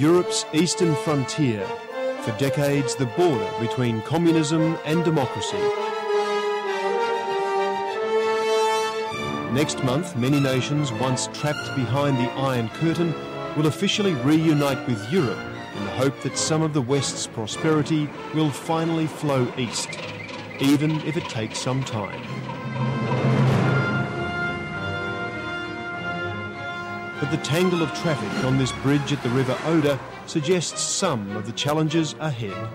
Europe's eastern frontier, for decades the border between communism and democracy. Next month, many nations once trapped behind the Iron Curtain will officially reunite with Europe in the hope that some of the West's prosperity will finally flow east, even if it takes some time. But the tangle of traffic on this bridge at the River Oder suggests some of the challenges ahead.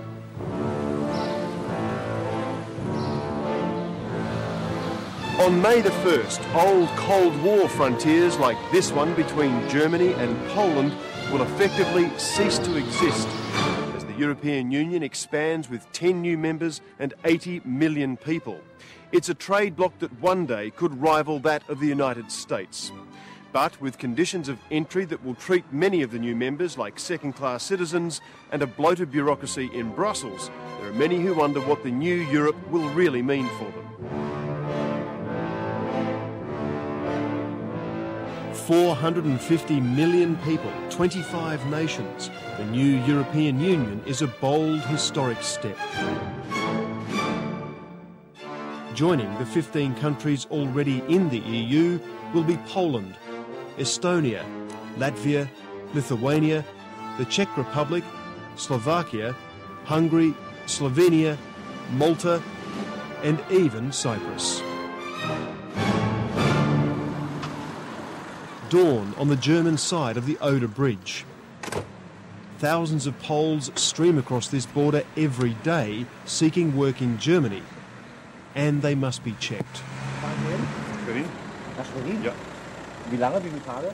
On May the 1st, old Cold War frontiers like this one between Germany and Poland will effectively cease to exist as the European Union expands with 10 new members and 80 million people. It's a trade bloc that one day could rival that of the United States. But with conditions of entry that will treat many of the new members like second-class citizens and a bloated bureaucracy in Brussels, there are many who wonder what the new Europe will really mean for them. 450 million people, 25 nations. The new European Union is a bold historic step. Joining the 15 countries already in the EU will be Poland, Estonia, Latvia, Lithuania, the Czech Republic, Slovakia, Hungary, Slovenia, Malta, and even Cyprus. Dawn on the German side of the Oder Bridge. Thousands of Poles stream across this border every day seeking work in Germany, and they must be checked.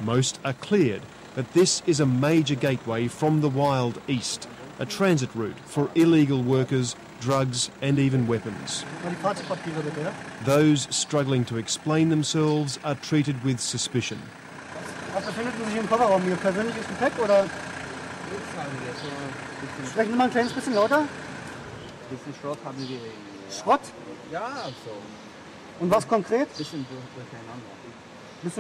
Most are cleared, but this is a major gateway from the wild east, a transit route for illegal workers, drugs and even weapons. Those struggling to explain themselves are treated with suspicion. Was befindet sich im Kofferraum? Ihr persönliches Gepäck oder? Sprechen Sie mal ein kleines bisschen lauter? Bisschen Schrott haben wir. Schrott? Ja, so. Und was konkret? Bisschen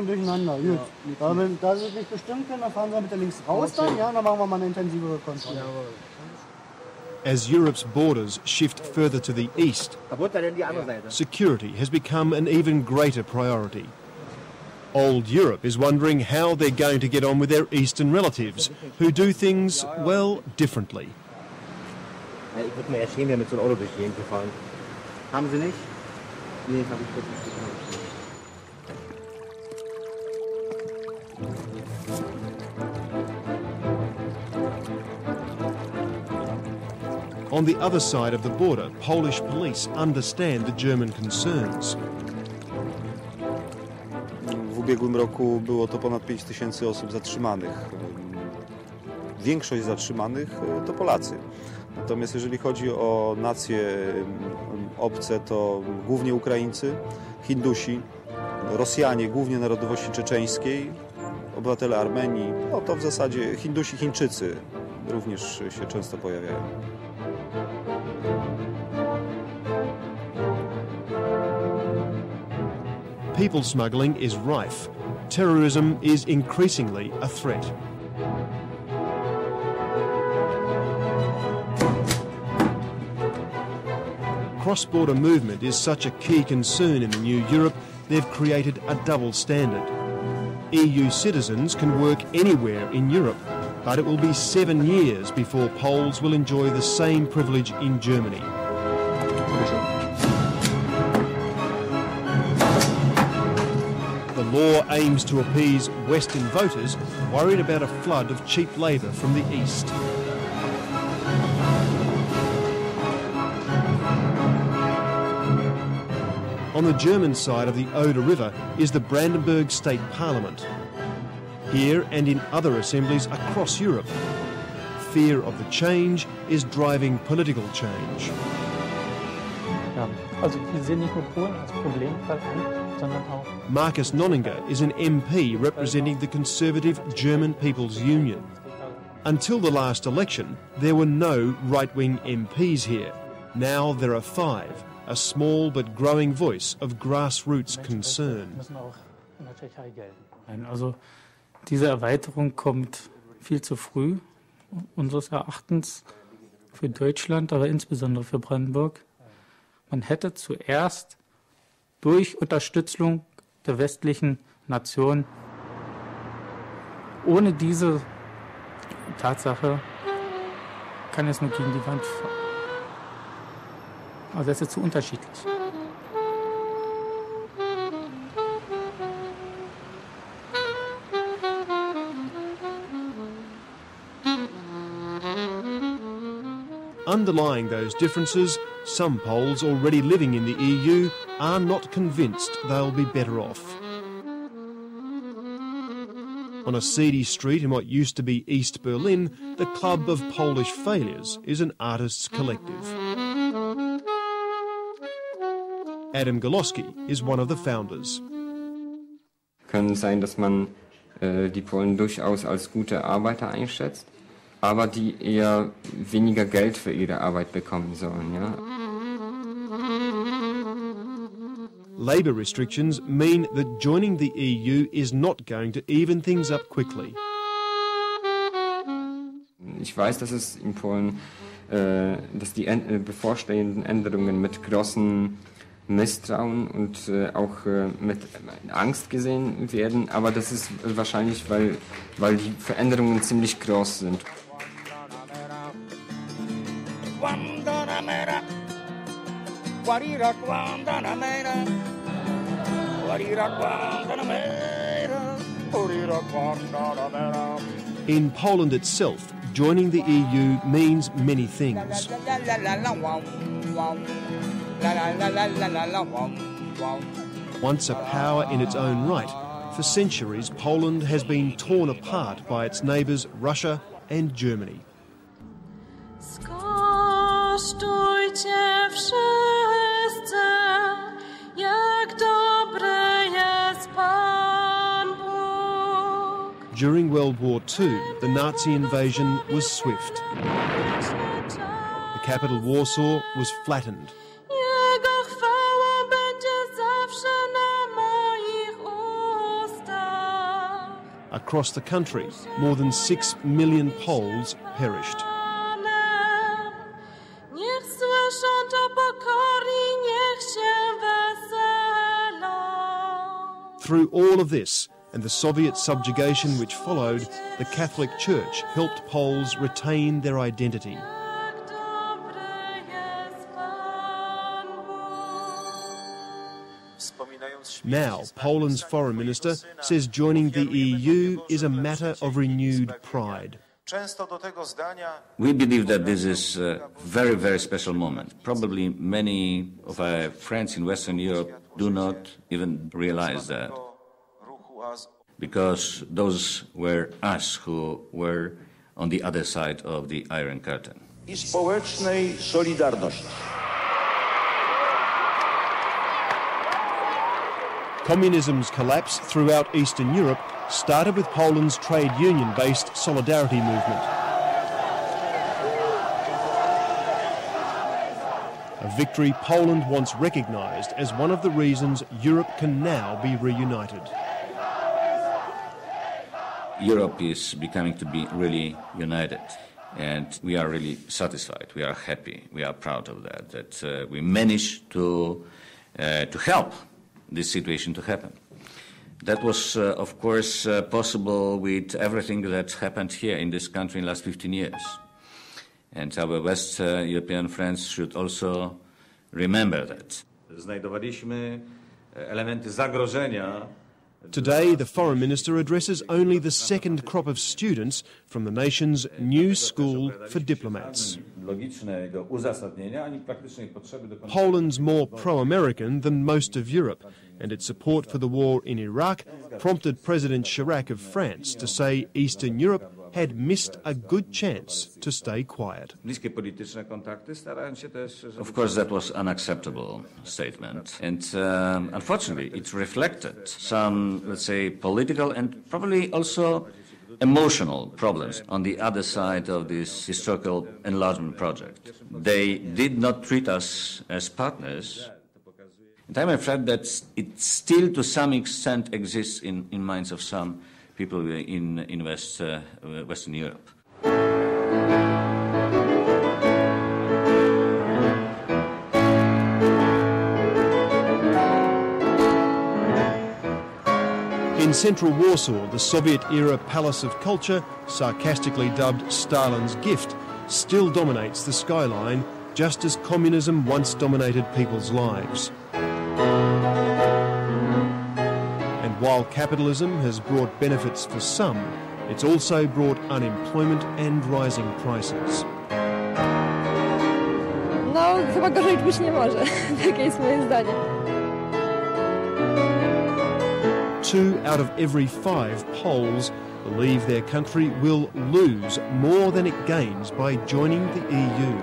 durcheinander. Gut. Ja, da Sie es nicht bestimmen können, dann fahren Sie bitte links raus dann. Ja, dann machen wir mal eine intensivere Kontrolle. As Europe's borders shift further to the east, security has become an even greater priority. Old Europe is wondering how they're going to get on with their eastern relatives, who do things, well, differently. Ich würde mir erst mit so einem Auto durch die Gegend gefahren. Haben Sie nicht? Nee, habe ich wirklich nicht. On the other side of the border, Polish police understand the German concerns. W ubiegłym roku było to ponad 5 000 osób zatrzymanych. Większość zatrzymanych to Polacy. Natomiast jeżeli chodzi o nacje obce, to głównie Ukraińcy, Hindusi, Rosjanie, głównie narodowości czeczeńskiej, obywatele Armenii, no to w zasadzie Hindusi, Chińczycy również się często pojawiają. People smuggling is rife. Terrorism is increasingly a threat. Cross-border movement is such a key concern in the new Europe, they've created a double standard. EU citizens can work anywhere in Europe, but it will be 7 years before Poles will enjoy the same privilege in Germany. The law aims to appease Western voters worried about a flood of cheap labour from the east. On the German side of the Oder River is the Brandenburg State Parliament. Here and in other assemblies across Europe, fear of the change is driving political change. Ja, also wir sehen nicht nur Polen als Problemfall an, sondern auch... Markus Nonninger is an MP representing the conservative German People's Union. Until the last election, there were no right-wing MPs here. Now there are 5, a small but growing voice of grassroots concern. Also diese Erweiterung kommt viel zu früh unseres Erachtens für Deutschland, aber insbesondere für Brandenburg. Man hätte zuerst durch Unterstützung der westlichen Nation, ohne diese Tatsache kann es nur gegen die Wand fahren. Also das ist zu unterschiedlich. Underlying those differences, some Poles already living in the EU are not convinced they'll be better off. On a seedy street in what used to be East Berlin, the Club of Polish Failures is an artists' collective. Adam Goloski is one of the founders. Kann sein, dass man die Polen durchaus als gute Arbeiter einschätzt, aber die eher weniger Geld für ihre Arbeit bekommen sollen, ja. Labour restrictions mean that joining the EU is not going to even things up quickly. Ich weiß, dass es in Polen, dass die bevorstehenden Änderungen mit großem Misstrauen und auch mit Angst gesehen werden, aber das ist wahrscheinlich, weil die Veränderungen ziemlich groß sind. In Poland itself, joining the EU means many things. Once a power in its own right, for centuries Poland has been torn apart by its neighbours Russia and Germany. Skosztujcie wszyscy, jak dobry jest Pan Bóg. During World War II, the Nazi invasion was swift. The capital Warsaw was flattened. Jego chwała będzie zawsze na moich ustach. Across the country, more than 6 million Poles perished. Niech słyszą to pokorni, niech się weselą. Through all of this, and the Soviet subjugation which followed, the Catholic Church helped Poles retain their identity. Now, Poland's foreign minister says joining the EU is a matter of renewed pride. We believe that this is a very, very special moment. Probably many of our friends in Western Europe do not even realize that, because those were us who were on the other side of the Iron Curtain. I społecznej solidarności. Communism's collapse throughout Eastern Europe started with Poland's trade union-based solidarity movement. A victory Poland wants recognised as one of the reasons Europe can now be reunited. Europe is becoming to be really united, and we are really satisfied. We are happy. We are proud of that we managed to help this situation to happen. That was, of course, possible with everything that happened here in this country in the last 15 years. And our West European friends should also remember that. Znajdowaliśmy elementy zagrożenia. Today, the foreign minister addresses only the second crop of students from the nation's new school for diplomats. Poland's more pro-American than most of Europe, and its support for the war in Iraq prompted President Chirac of France to say Eastern Europe had missed a good chance to stay quiet. Of course, that was an unacceptable statement. And unfortunately, it reflected some, let's say, political and probably also emotional problems on the other side of this historical enlargement project. They did not treat us as partners. And I'm afraid that it still, to some extent, exists in minds of some people in Western Europe. In central Warsaw, the Soviet-era Palace of Culture, sarcastically dubbed Stalin's gift, still dominates the skyline, just as communism once dominated people's lives. And while capitalism has brought benefits for some, it's also brought unemployment and rising prices. No, chyba gorzej być nie może. Takie jest moje zdanie. 2 out of every 5 Poles believe their country will lose more than it gains by joining the EU.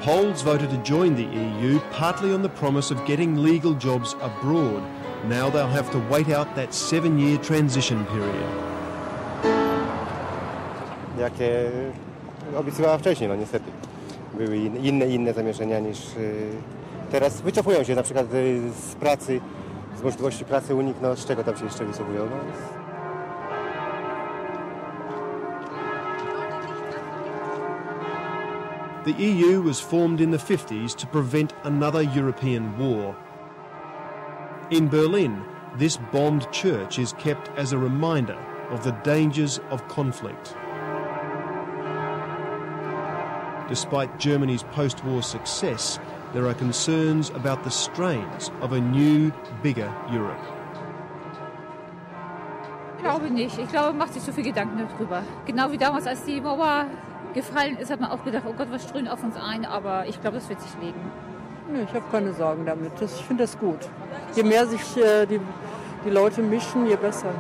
Poles voted to join the EU partly on the promise of getting legal jobs abroad. Now they'll have to wait out that 7-year transition period. Jakie obiecywała wcześniej, no niestety. Były inne zamierzenia niż teraz. Wycofują się na przykład z pracy, z możliwości pracy u nich, no z czego tam się jeszcze wycofują. No. The EU was formed in the 50s to prevent another European war. In Berlin, this bombed church is kept as a reminder of the dangers of conflict. Despite Germany's post-war success, there are concerns about the strains of a new, bigger Europe. Ich glaube nicht. Ich glaube, man macht sich zu viel Gedanken darüber. Genau wie damals, als die Mauer gefallen ist, hat man auch gedacht, oh Gott, was strömt auf uns ein, aber ich glaube, es wird sich legen. Nee, ich habe keine Sorgen damit. Ich finde das gut. Je mehr sich die Leute mischen, je besser.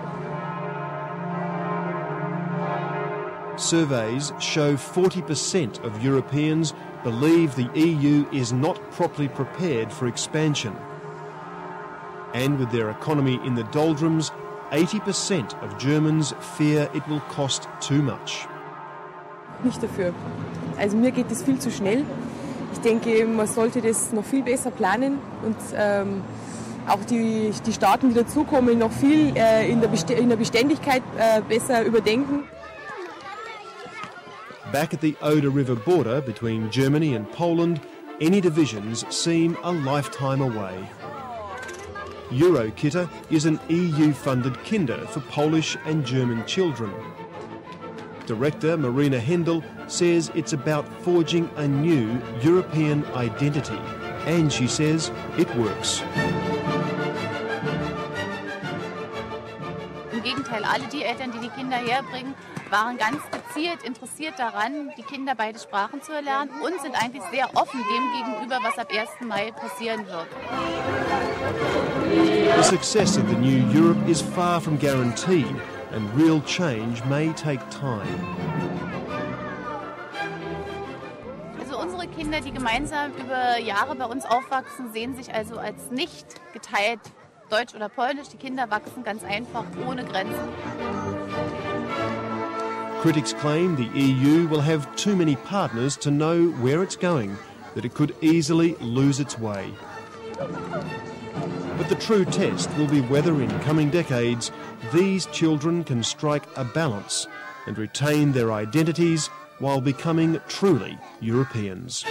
Surveys show 40% of Europeans believe the EU is not properly prepared for expansion. And with their economy in the doldrums, 80% of Germans fear it will cost too much. Nicht dafür. Also mir geht das viel zu schnell. Ich denke, man sollte das noch viel besser planen und auch die Staaten, die dazukommen, noch viel in der Beständigkeit besser überdenken. Back at the Oder River border between Germany and Poland, any divisions seem a lifetime away. Eurokitter is an EU-funded kinder for Polish and German children. Director Marina Hendel says it's about forging a new European identity, and she says it works. Im Gegenteil, alle die Eltern, die die Kinder herbringen, waren ganz gezielt interessiert daran, die Kinder beide Sprachen zu erlernen und sind eigentlich sehr offen dem gegenüber, was ab 1. Mai passieren wird. The success of the new Europe is far from guaranteed, and real change may take time. Also unsere Kinder, die gemeinsam über Jahre bei uns aufwachsen, sehen sich also als nicht geteilt Deutsch oder Polnisch. Die Kinder wachsen ganz einfach ohne Grenzen. Critics claim the EU will have too many partners to know where it's going, that it could easily lose its way. But the true test will be whether in coming decades these children can strike a balance and retain their identities while becoming truly Europeans.